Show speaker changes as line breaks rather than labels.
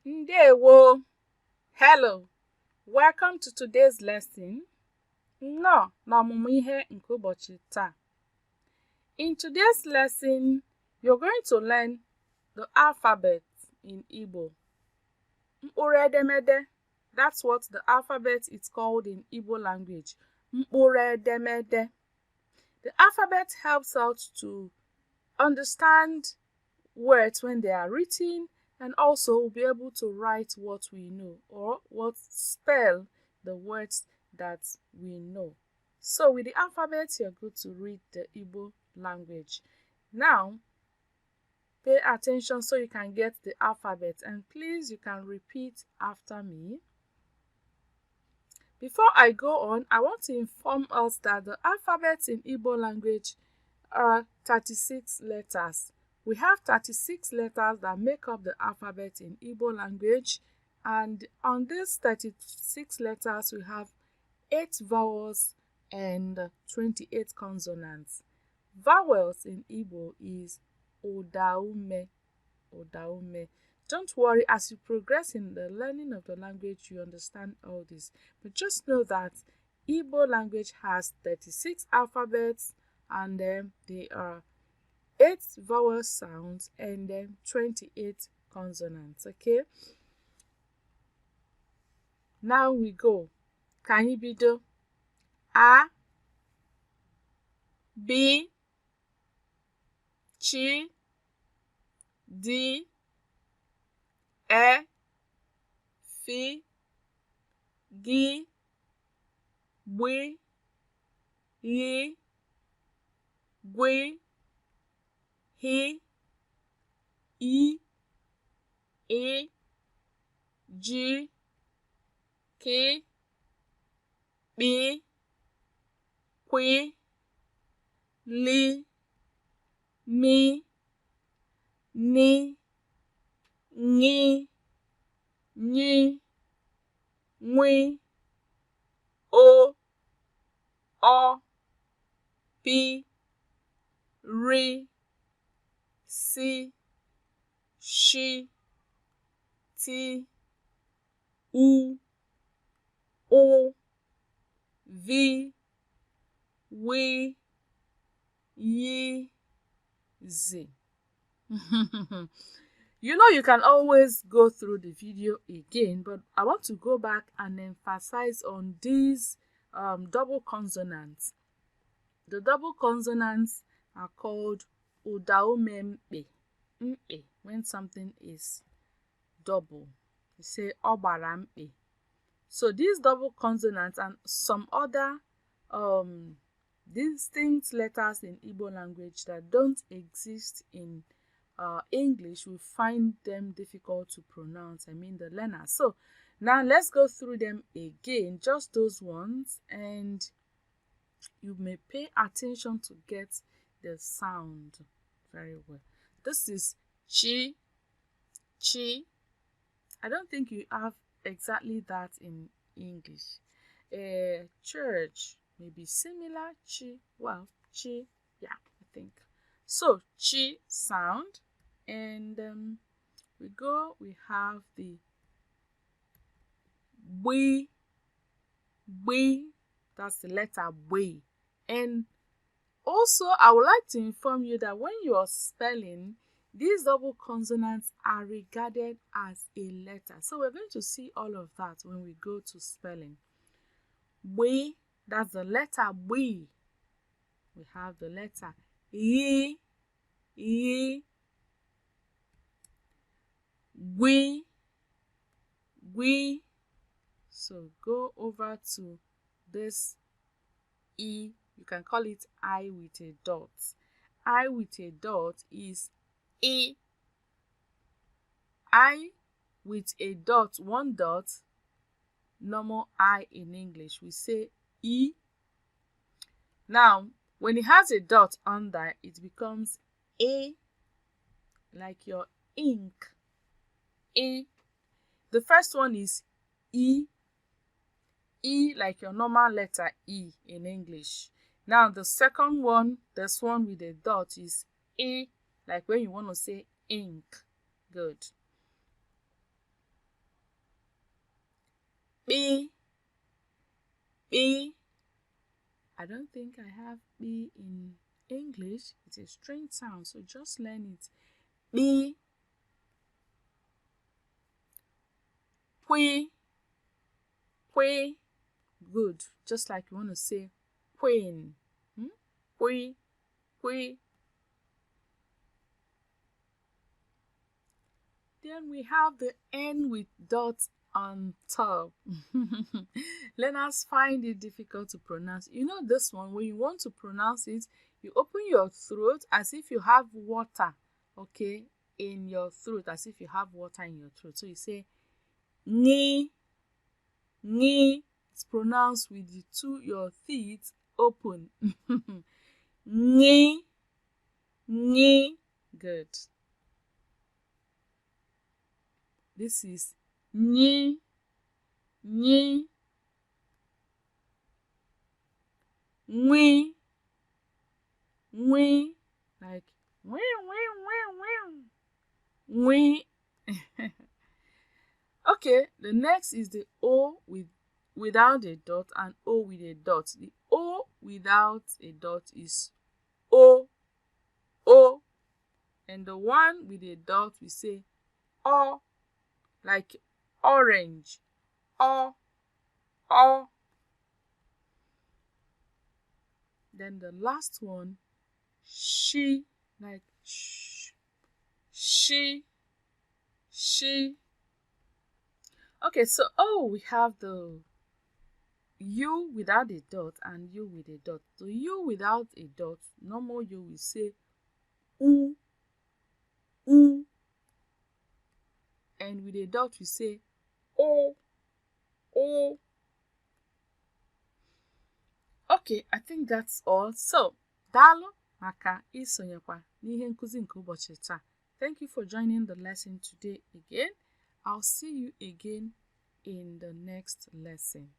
Ndewo. Hello. Welcome to today's lesson. No, n'ọmụmụ ihe nke ụbọchị taa. In today's lesson, you're going to learn the alphabet in Igbo. Mkpuru edemede. That's what the alphabet is called in Igbo language. Mkpuru edemede. The alphabet helps us to understand words when they are written, and also be able to write what we know or spell the words that we know. So with the alphabet, you're good to read the Igbo language. Now, pay attention so you can get the alphabet, and please, you can repeat after me. Before I go on, I want to inform us that the alphabet in Igbo language are 36 letters. We have 36 letters that make up the alphabet in Igbo language, and on these 36 letters, we have 8 vowels and 28 consonants. Vowels in Igbo is Ụdaume. Ụdaume. Don't worry, as you progress in the learning of the language, you understand all this. But just know that Igbo language has 36 alphabets, and they are 8 vowel sounds and then 28 consonants. Okay, now we go. Ka anyị bido. A, B, Ch, D, E, F, G, B, Y, Gwe, He, I, E, G, K, B, Kwe, Li, Mi, Ni, Nyi, Nyi, Nwi, O, P, R, C, Sh, T, U, O, V, W, Y, Z. You know, you can always go through the video again, but I want to go back and emphasize on these double consonants. The double consonants are called Ụdaume mkpe. When something is double, you say Ọgbara mkpe. So these double consonants and some other distinct letters in Igbo language that don't exist in English, we find them difficult to pronounce. I mean the learners. So now let's go through them again, just those ones, and you may pay attention to get the sound very well. This is Chi, Chi. I don't think you have exactly that in English. Church may be similar. Chi, well, Chi, yeah, I think. So Chi sound, and we have the B, that's the letter B. And also, I would like to inform you that when you are spelling, these double consonants are regarded as a letter. So we're going to see all of that when we go to spelling. B, that's the letter B. We have the letter Y, Y, Gwi, Gwi. So go over to this E. You can call it I with a dot. I with a dot is E. I with a dot, one dot, normal I in English, we say E. Now, when it has a dot under, it becomes A, like your ink. A. The first one is E. E like your normal letter E in English. Now the second one, this one with a dot, is E, like when you want to say ink. Good. B. B. I don't think I have B in English. It's a strange sound, so just learn it. B. Pui. Pui. Good. Just like you want to say queen. Pui. Pui. Then we have the N with dots on top. Learners find it difficult to pronounce. You know this one, when you want to pronounce it, you open your throat as if you have water, okay, in your throat, as if you have water in your throat. So you say ni, ni. It's pronounced with your teeth open. Ni, ni. Good. This is ni, ni. Nwi, nwi. Like wee, wee. Okay, the next is the O without a dot and O with a dot. The O without a dot is O, O. And the one with a dot, we say O, like orange, O, O. Then the last one, she, like sh, she, she. Okay, so we have the U without a dot and U with a dot. So U without a dot, normal U, we say U, U. And with a dot, we say O, O. Okay, I think that's all. So, daalụ maka isonyekwa n'ihe nkuzi nke ụbọchị taa. Thank you for joining the lesson today again. I'll see you again in the next lesson.